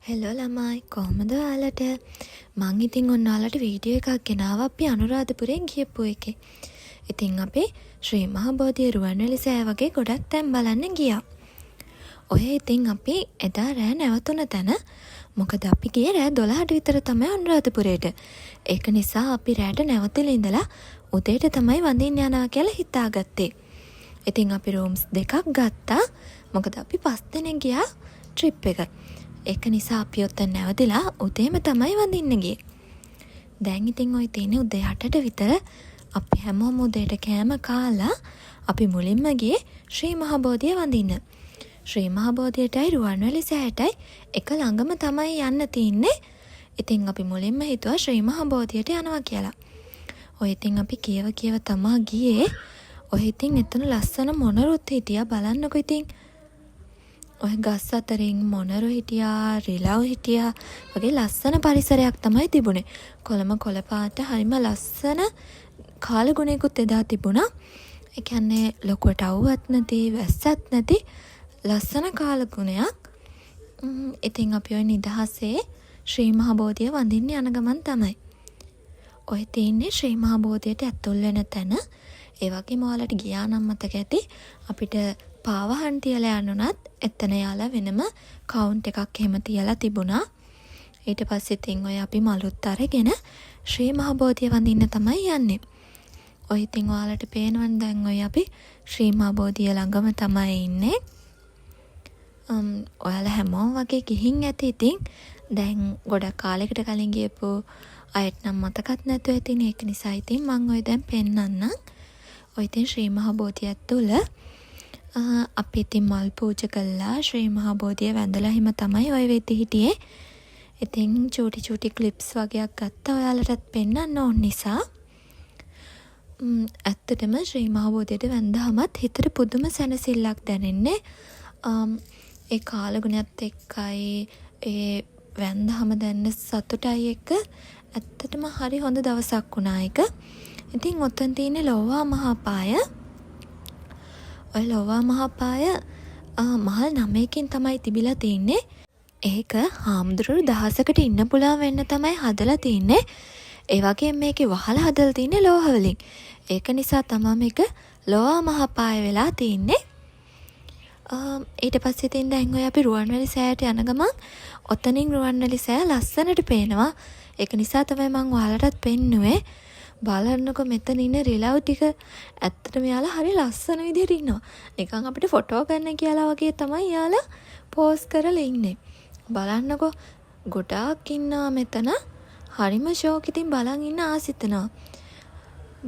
Hello ළමයි කොහොමද ඔයාලට? මං ඉතින් ඔයාලට වීඩියෝ එකක් ගෙනාවා අපි අනුරාධපුරයෙන් ගියපු එකේ. ඉතින් අපි ශ්‍රී මහා බෝධිය රුවන්වැලි සෑය වගේ ගොඩක් තැන් බලන්න ගියා. ඔය ඉතින් අපි එදා රෑ නැවතුන තැන මොකද අපි ගියේ රෑ 12ට විතර තමයි අනුරාධපුරයට. ඒක නිසා අපි රෑට නැවතිලා ඉඳලා උදේට තමයි වඳින්න යනවා කියලා හිතාගත්තේ. ඉතින් අපි රූම්ස් දෙකක් ගත්තා. මොකද අපි 5 දෙනෙක් ගියා ට්‍රිප් එක. ඒක නිසා අපි ඔතන නැවතිලා උදේම තමයි වඳින්න ගියේ. දැන් ඉතින් ඔය තියෙන උදේ 8ට විතර අපි හැමෝම උදේට කෑම කාලා අපි මුලින්ම ගියේ ශ්‍රී මහා බෝධිය වඳින්න. ශ්‍රී මහා බෝධියටයි රුවන්වැලි සෑයටයි එක ළඟම තමයි යන්න තියෙන්නේ. ඉතින් අපි මුලින්ම හිතුවා ශ්‍රී මහා බෝධියට යනවා කියලා. ඔය ඉතින් අපි කියව තමා ගියේ. ඔය ඉතින් එතන ලස්සන මොනරුත් හිටියා බලන්නකො ඉතින්. ඔය ගස් අතරින් මොනරු හිටියා, රිලව් හිටියා. වගේ ලස්සන පරිසරයක් තමයි තිබුණේ. කොළ පාට හරිම ලස්සන කාලගුණයකුත් එදා තිබුණා. ඒ කියන්නේ ලොකුවට අවුවත් නැති, වැස්සත් නැති ලස්සන කාලගුණයක්. ඉතින් අපි ඔය නිදහසේ ශ්‍රී මහා බෝධිය වඳින්න යන ගමන් තමයි. ඔය තියෙන්නේ ශ්‍රී මහා බෝධියට ඇතුල් වෙන තැන. ඒ වගේම ඔයාලට ගියා නම් මතක ඇති අපිට පාවහන් තියලා යන්නුනත් එතන යාලා වෙනම කවුන්ට් එකක් එහෙම තියලා තිබුණා. ඊට පස්සේ ඉතින් ඔය අපි මලුත් අරගෙන ශ්‍රී මහා බෝධිය වඳින්න තමයි යන්නේ. ඔය ඉතින් ඔයාලට පේනවනේ දැන් ඔය අපි ශ්‍රී මහා බෝධිය ළඟම තමයි ඉන්නේ. ඔයාලා හැමෝම වගේ ගිහින් ඇති ඉතින් දැන් ගොඩක් කාලයකට කලින් ගියපු අයත් නම් මතකත් නැතුව ඇතින් ඒක නිසා ඉතින් මම ඔය දැන් පෙන්නන්නම්. ඔය ඉතින් ශ්‍රී මහා බෝධිය තුළ අපි ඉතින් මල් පූජා කළා ශ්‍රී මහා බෝධිය වැඳලා හිම තමයි ඔය වෙද්දි හිටියේ. ඉතින් චූටි ක්ලිප්ස් වගේක් ගත්තා ඔයාලටත් පෙන්නන්න ඕන නිසා. ඇත්තටම ශ්‍රී මහා බෝධියට වැඳහමත් හිතට පුදුම සැනසෙල්ලක් දැනෙන්නේ. ඒ කාලගුණයත් එක්කයි ඒ වැඳහම දැනෙන සතුටයි එක්ක ඇත්තටම හරි හොඳ දවසක් වුණා ඒක. ඉතින් ඔතන තියෙන ලෝවා මහා පාය. ඔය ලෝවා මහා පාය මහල් 9කින් තමයි තිබිලා තියෙන්නේ. ඒක හාමුදුරුවෝ 1000කට ඉන්න පුළුවන් වෙන්න තමයි හදලා තියෙන්නේ. ඒ වගේම මේකේ වහල හදලා තියෙන්නේ ලෝහ වලින්. ඒක නිසා තමයි මේක ලෝවා මහා පාය වෙලා තියෙන්නේ. ඊට පස්සේ ඉතින් දැන් ඔය අපි රුවන්වැලි සෑයට යන ගමන් ඔතනින් රුවන්වැලි සෑය ලස්සනට පේනවා. ඒක නිසා තමයි මම ඔයාලටත් පෙන්නුවේ. බලන්නකො මෙතන ඉන්න රිලව් ටික ඇත්තටම යාලා හරි ලස්සන විදිහට ඉන්නවා. නිකන් අපිට ෆොටෝ ගන්න කියලා වගේ තමයි යාලා පෝස් කරලා ඉන්නේ. බලන්නකො ගොඩාක් ඉන්නවා මෙතන. හරිම ෂෝක් ඉතින් බලන් ඉන්න ආසිතනවා.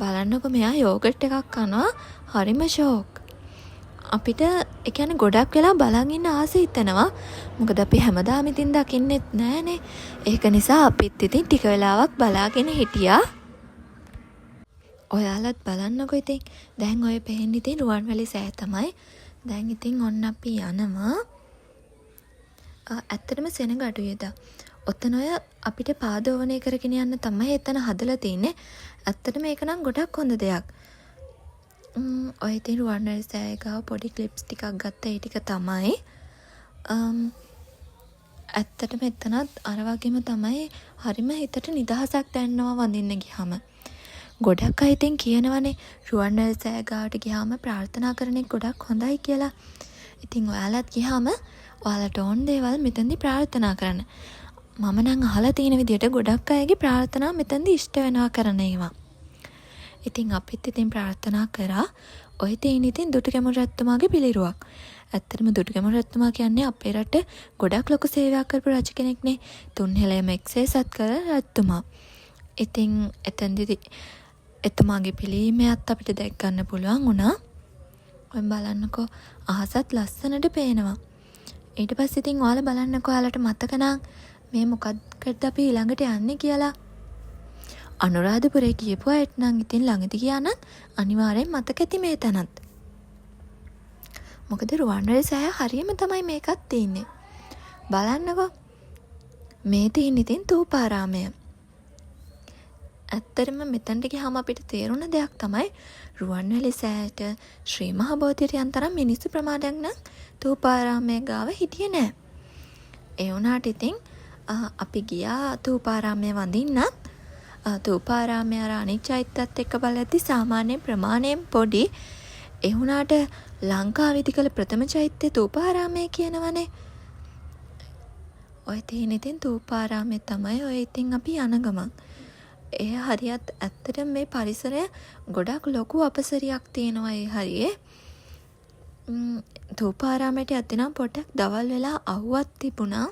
බලන්නකො මෙයා යෝගට් එකක් කනවා හරිම ෂෝක්. අපිට ඒ කියන්නේ ගොඩක් වෙලා බලන් ඉන්න ආසෙ හිතෙනවා. මොකද අපි හැමදාම ඉතින් දකින්නෙත් නෑනේ. ඒක නිසා අපිත් ඉතින් ටික වෙලාවක් බලාගෙන හිටියා. ඔයාලත් බලන්නකො ඉතින්. දැන් ඔය පෙන්නේ ඉතින් රුවන්වැලි සෑය තමයි. දැන් ඉතින් ඔන්න අපි යනවා. ඇත්තටම සෙනග අඩුවේද. ඔතන ඔය අපිට පාදෝවණය කරගෙන යන්න තමයි එතන හදලා තියෙන්නේ. ඇත්තටම ඒක නම් ගොඩක් හොඳ දෙයක්. ඔය ඉතින් රුවන්වැලි සෑය ගාව පොඩි ක්ලිප්ස් ටිකක් ගත්ත ඒ ටික තමයි. ඇත්තටම එතනත් අර වගේම තමයි හරිම හිතට නිදහසක් දැනෙනවා වඳින්න ගියාම. ගොඩක් අය ඉතින් කියනවනේ රුවන්වැලි සෑය ගාවට ගියාම ප්‍රාර්ථනා කරන එක ගොඩක් හොඳයි කියලා. ඉතින් ඔයාලත් ගියාම ඔයාලට ඕන දේවල් මෙතනදී ප්‍රාර්ථනා කරන්න. මම නම් අහලා තියෙන විදිහට ගොඩක් අයගේ ප්‍රාර්ථනා මෙතනදී ඉෂ්ට වෙනවා කරන ඒවා. ඉතින් අපිත් ඉතින් ප්‍රාර්ථනා කරා. ඔය තියෙන ඉතින් දුටුගැමුණු රජතුමාගේ පිළිරුවක්. ඇත්තටම දුටුගැමුණු රජතුමා කියන්නේ අපේ රට ගොඩක් ලොකු සේවයක් කරපු රජ කෙනෙක්නේ. තුන්හෙළයම එක්සේසත් කර රජතුමා. ඉතින් එතනදී එතුමාගේ පිළිමයත් අපිට දැක් ගන්න පුළුවන් වුණා. ඔය බලන්නකෝ අහසත් ලස්සනට පේනවා. ඊට පස්සේ ඉතින් ඔයාලා බලන්නකෝ ඔයාලට මතක නම් මේ මොකක්ද අපි ඊළඟට යන්නේ කියලා. අනුරාධපුරේ ගියපු අයට නම් ඉතින් ළඟදී ගියා නම් අනිවාර්යෙන් මතක ඇති මේ තැනත්. මොකද රුවන්වැලි සෑය හරියම තමයි මේකත් තියෙන්නේ. බලන්නකෝ. මේ තියෙන ඉතින් තූපාරාමය. ඇත්තටම මෙතනට ගියාම අපිට තේරුණ දෙයක් තමයි රුවන්වැලි සෑයට ශ්‍රී මහා බෝධියට යන තරම් මිනිස්සු ප්‍රමාණයක් නම් තූපාරාමයේ ගාව හිටියේ නෑ. ඒ වුණාට ඉතින් අපි ගියා තූපාරාමයේ වඳින්න. තූපාරාමයේ අර අනිත් චෛත්‍යත් එක්ක බලද්දි සාමාන්‍ය ප්‍රමාණයෙන් පොඩි. ඒ වුණාට ලංකාවේ ඉතිකල ප්‍රථම චෛත්‍ය තූපාරාමයේ කියනවනේ. ඔය තියෙන ඉතින් තූපාරාමයේ තමයි ඔය ඉතින් අපි යන ගමන්. ඒ හරියත් ඇත්තටම මේ පරිසරය ගොඩක් ලොකු අපසරියක් තියෙනවා ඒ හරියේ. තූපාරාමයට යද්දී පොඩ්ඩක් දවල් වෙලා අවුවක් තිබුණා.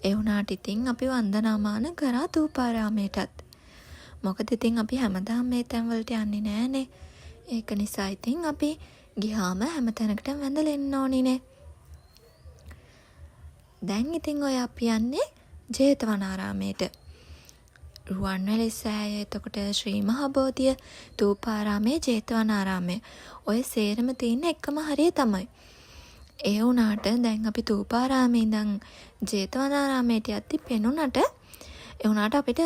ඒ වුණාට ඉතින් අපි වන්දනාමාන කරා තූපාරාමයටත්. මොකද ඉතින් අපි හැමදාම මේ තැන් වලට යන්නේ නෑනේ. ඒක නිසා ඉතින් අපි ගියාම හැම තැනකටම වැඳලා එන්න ඕනිනේ. දැන් ඉතින් ඔය අපි යන්නේ ජේතවනාරාමයට. රුවන්වැලි සෑය, එතකොට ශ්‍රී මහා බෝධිය, තූපාරාමයේ, ජේතවනාරාමය. ඔය සේරම තියෙන එකම හරිය තමයි. ඒ වුණාට දැන් අපි තූපාරාමේ ඉඳන් ජේතවනාරාමයට යද්දි පෙනුනට ඒ වුණාට අපිට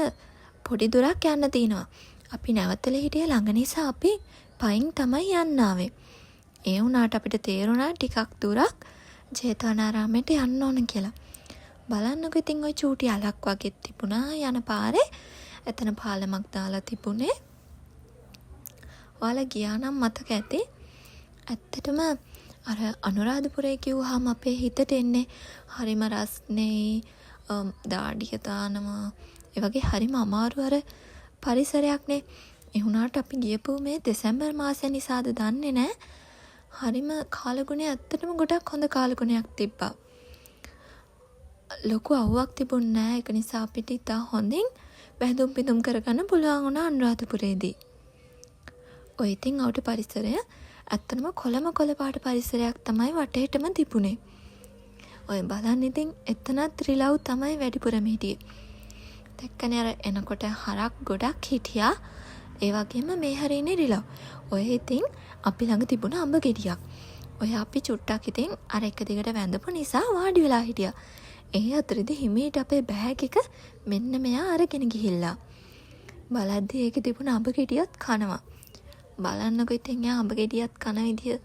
පොඩි දුරක් යන්න තියෙනවා. අපි නැවතලා හිටියේ ළඟ නිසා අපි පයින් තමයි යන්න ආවේ. ඒ වුණාට අපිට තේරුණා ටිකක් දුරක් ජේතවනාරාමයට යන්න ඕන කියලා. බලන්නකො ඉතින් ওই චූටි අලක් වගේ තිබුණා යන පාරේ. එතන පාලමක් දාලා තිබුණේ. ඔයාලා ගියා නම් මතක ඇති. ඇත්තටම අර අනුරාධපුරේ කිව්වහම අපේ හිතට එන්නේ හරිම රස්නේ, දාඩිය දානවා. ඒ වගේ හරිම අමාරු අර පරිසරයක්නේ. ඒ වුණාට අපි ගියපු මේ දෙසැම්බර් මාසෙ නිසාද දන්නේ නැහැ. හරිම කාලගුණය ඇත්තටම ගොඩක් හොඳ කාලගුණයක් තිබ්බා. ලොකු අවුවක් තිබුණ නෑ. ඒක නිසා අපිට ඉතා හොඳින් වැඳුම් පිදුම් කරගන්න පුළුවන් වුණා අනුරාධපුරේදී. ඔය ඉතින් අවුට පරිසරය ඇත්තටම කොළ පාට පරිසරයක් තමයි වටේටම තිබුණේ. ඔය බලන්න ඉතින් එතනත් රිලව් තමයි වැඩිපුරම හිටියේ. දැක්කනේ අර එනකොට හරක් ගොඩක් හිටියා. ඒ වගේම මේ හරිනේ රිලව්. ඔය ඉතින් අපි ළඟ තිබුණ අඹ ගෙඩියක්. ඔය අපි චුට්ටක් ඉතින් අර එක දිගට වැඳපු නිසා වාඩි වෙලා හිටියා. ඒ අතරේදී හිමීට අපේ බෑග් එක මෙන්න මෙයා අරගෙන ගිහිල්ලා. බලද්දි ඒකේ තිබුණ අඹ ගෙඩියත් කනවා. බලන්නකො ඉතින් එයා අඹ ගෙඩියත් කන විදිය.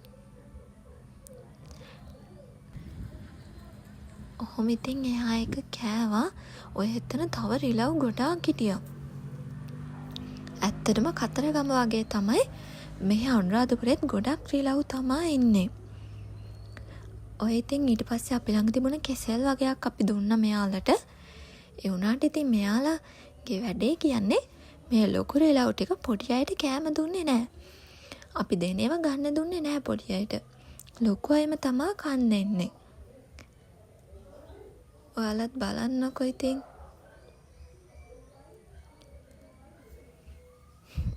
ඔහොම ඉතින් එහා එක කෑවා. ඔය එතන තව රිලව් ගොඩාක් හිටියා. ඇත්තටම කතරගම වගේ තමයි මෙහි අනුරාධපුරේත් ගොඩක් රිලව් තමයි ඉන්නේ. ඔය ඉතින් ඊට පස්සේ අපි ළඟ තිබුණ කෙසෙල් වගේක් අපි දුන්න මෙයාලට. ඒ වුණාට ඉතින් මෙයාලගේ වැඩේ කියන්නේ මේ ලොකු රිලව් ටික පොඩි අයට කෑම දුන්නේ නැහැ. අපි දෙනේව ගන්න දුන්නේ නැහැ පොඩි අයට. ලොකු අයම තමයි කන්න දෙන්නේ. ඔයාලත් බලන්නකො ඉතින්.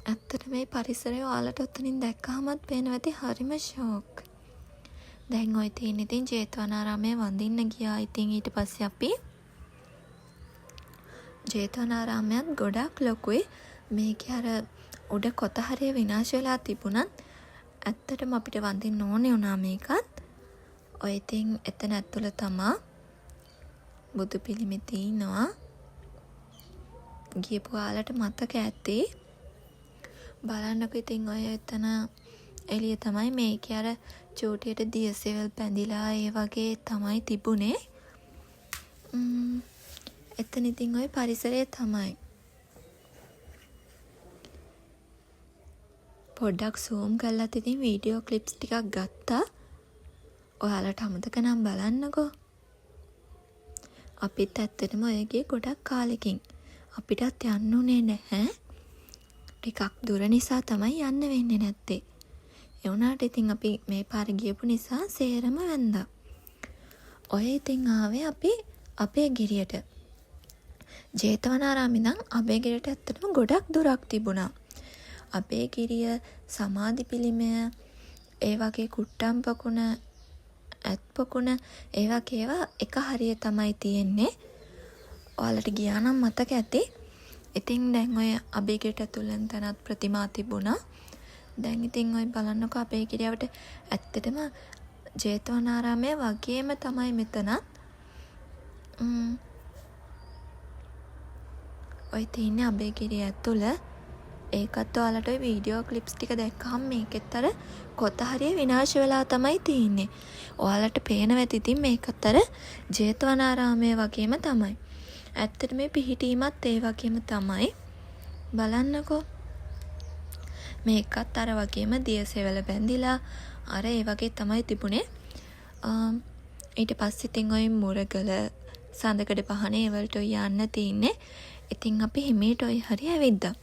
ඇත්තට මේ පරිසරය ඔයාලට ඔතනින් දැක්කහමත් පේනවා ඇති හරිම ෂෝක්. දැන් ඔය තියෙන ඉතින් ජේතවනාරාමයේ වඳින්න ගියා. ඉතින් ඊට පස්සේ අපි ජේතවනාරාමයත් ගොඩක් ලොකුයි. මේකේ අර උඩ කොත හරිය විනාශ වෙලා තිබුණත් ඇත්තටම අපිට වඳින්න ඕනේ වුණා මේකත්. ඔය ඉතින් එතන ඇතුළ තමා බුදු පිළිමේ තියෙනවා. ගියපු ආලට මතක ඇති. බලන්නකො ඉතින් ඔය එතන එළිය තමයි මේකේ අර චූටියට දියසෙවල් පැඳිලා ඒ වගේ තමයි තිබුණේ. එතන ඉතින් ඔය පරිසරය තමයි. පොඩ්ඩක් සූම් කරලා ඉතින් වීඩියෝ ක්ලිප්ස් ටිකක් ගත්තා. ඔයාලට අමතක නම් බලන්නකෝ. අපිත් ඇත්තටම ඔය ගියේ ගොඩක් කාලෙකින්. අපිටත් යන්න උනේ නැහැ. ටිකක් දුර නිසා තමයි යන්න වෙන්නේ නැත්තේ. ඒ වුණාට ඉතින් අපි මේ පාර ගියපු නිසා සේරම වැන්දා. ඔය ඉතින් ආවේ අපි අපේ ගිරියට. ජේතවනාරාමේ ඉඳන් අපේ ගිරියට ඇත්තටම ගොඩක් දුරක් තිබුණා. අපේ ගිරිය, සමාධි පිළිමය, ඒ වගේ කුට්ටම් පොකුණ, ඇත් පොකුණ, ඒ වගේ ඒවා එක හරිය තමයි තියෙන්නේ. ඔයාලට ගියා නම් මතක ඇති. ඉතින් දැන් ඔය අපේ ගිරියට ඇතුළෙන් තනත් ප්‍රතිමා තිබුණා. දැන් ඉතින් ඔය බලන්නකො අපේ ගිරියවට ඇත්තටම ජේතවනාරාමයේ වගේම තමයි මෙතනත්. ඔය තියෙන්නේ අපේ ගිරිය ඇතුළ. ඒකත් ඔයාලට ওই වීඩියෝ ක්ලිප්ස් ටික දැක්කහම මේකෙත් අර කොත හරිය විනාශ වෙලා තමයි තියෙන්නේ. ඔයාලට පේනවා ඇති ඉතින් මේකත් අර ජේතවනාරාමය වගේම තමයි. ඇත්තට මේ පිහිටීමත් ඒ වගේම තමයි. බලන්නකෝ. මේකත් අර වගේම දියසෙවල බැඳිලා අර ඒ වගේ තමයි තිබුණේ. ඊට පස්සේ ඉතින් ওই මුරගල සඳකඩ පහනේ වලට යන්න තින්නේ. ඉතින් අපි හිමීට ওই හරිය ඇවිද්දා.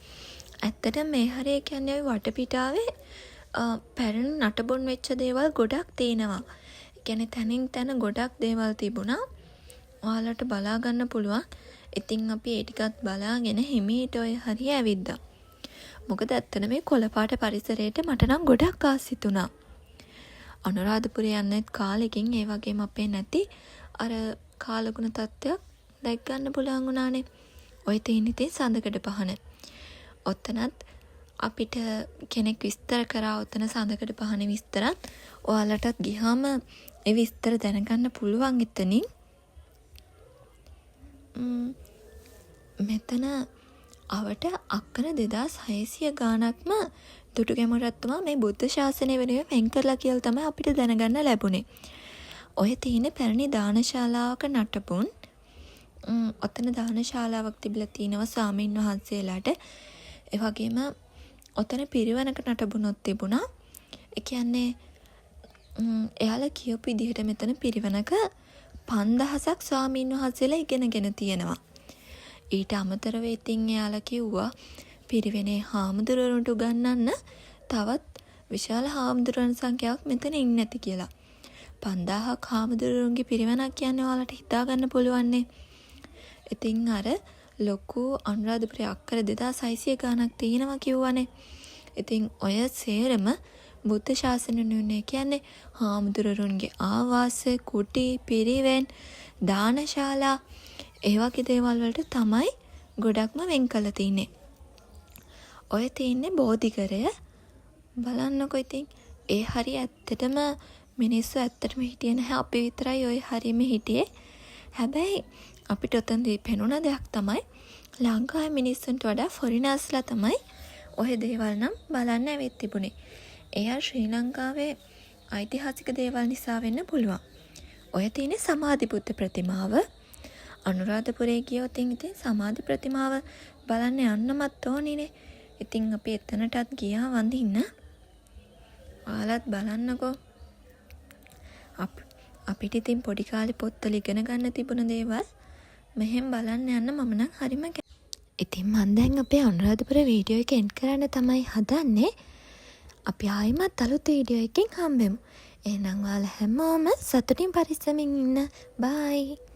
ඇත්තට මේ හරිය කියන්නේ ওই වටපිටාවේ පැරණි නටබුන් වෙච්ච දේවල් ගොඩක් තියෙනවා. ඒ කියන්නේ තනින් තන ගොඩක් දේවල් තිබුණා. ඔයාලට බලා ගන්න පුළුවන්. ඉතින් අපි ඒ ටිකත් බලාගෙන හිමීට ওই හරිය ඇවිද්දා. මොකද ඇත්තට මේ කොළපාට පරිසරයට මට නම් ගොඩක් ආසිතුණා. අනුරාධපුරේ යන්නෙත් කාලෙකින් ඒ වගේම අපේ නැති අර කාලගුණ තත්ත්වයක් දැක් ගන්න පුළුවන් වුණානේ. ඔය තියෙන ඉතින් සඳකඩ පහන. ඔතනත් අපිට කෙනෙක් විස්තර කරා ඔතන සඳකඩ පහනේ විස්තරත් ඔයාලටත් ගියාම ඒ විස්තර දැනගන්න පුළුවන් එතනින්. මෙතන අවට අක්කර 2600 ගාණක්ම දුටුගැමුණුරත්තුමා මේ බුද්ධ ශාසනය වෙනුවෙන් වෙන් කරලා කියලා තමයි අපිට දැනගන්න ලැබුණේ. ඔය තියෙන පැරණි දානශාලාවක නටබුන් ඔතන දානශාලාවක් තිබිලා තිනවා ස්වාමීන් වහන්සේලාට. ඒ වගේම ඔතන පිරිවනක නටබුනොත් තිබුණා. ඒ කියන්නේ එයාලා කියපු විදිහට මෙතන පිරිවනක 5000ක් ස්වාමීන් වහන්සේලා ඉගෙනගෙන තියෙනවා. ඊට අමතරව ඉතින් එයාලා කිව්වා පිරිවෙනේ හාමුදුරුවන්ට උගන්වන්න තවත් විශාල හාමුදුරුවන් සංඛ්‍යාවක් මෙතන ඉන්නේ නැති කියලා. 5000ක් හාමුදුරුවන්ගේ පිරිවෙනක් කියන්නේ ඔයාලට හිතා ගන්න පුළුවන්නේ. ඉතින් අර ලොකු අනුරාධපුරේ අක්කර 2600 ගාණක් තියෙනවා කිව්වනේ. ඉතින් ඔය සේරම බුද්ධ ශාසනය කියන්නේ හාමුදුරුවන්ගේ ආවාස, කුටි, පිරිවෙන්, දානශාලා ඒ වගේ දේවල් වලට තමයි ගොඩක්ම වෙන් කරලා තින්නේ. ඔය තියෙන්නේ බෝධිගරය. බලන්නකො ඉතින් ඒ හරිය ඇත්තටම මිනිස්සු ඇත්තටම හිටියේ නැහැ. අපි විතරයි ඔය හරියම හිටියේ. හැබැයි අපිට ඔතනදී පෙනුණ දෙයක් තමයි ලංකාවේ මිනිස්සුන්ට වඩා ෆොරිනර්ස්ලා තමයි ඔය දේවල් නම් බලන්න ඇවිත් තිබුණේ. ඒ ශ්‍රී ලංකාවේ ඓතිහාසික දේවල් නිසා වෙන්න පුළුවන්. ඔය තියෙන සමාධි බුද්ධ ප්‍රතිමාව අනුරාධපුරේ ගියොත් ඉතින් සමාධි ප්‍රතිමාව බලන්න යන්නමත් ඕනිනේ. ඉතින් අපි එතනටත් ගියා වඳින්න. ඔයාලත් බලන්නකෝ. අපිට ඉතින් පොඩි කාලේ පොත්වල ඉගෙන ගන්න තිබුණ දේවල් මෙහෙම බලන්න යන්න මම නම් හරිම ඉතින් මම දැන් අපේ අනුරාධපුර වීඩියෝ එක එන්ඩ් කරන්න තමයි හදන්නේ. අපි ආයිමත් අලුත් වීඩියෝ එකකින් හම්බෙමු. එහෙනම් ඔයාලා හැමෝම සතුටින් පරිස්සමින් ඉන්න. බයි.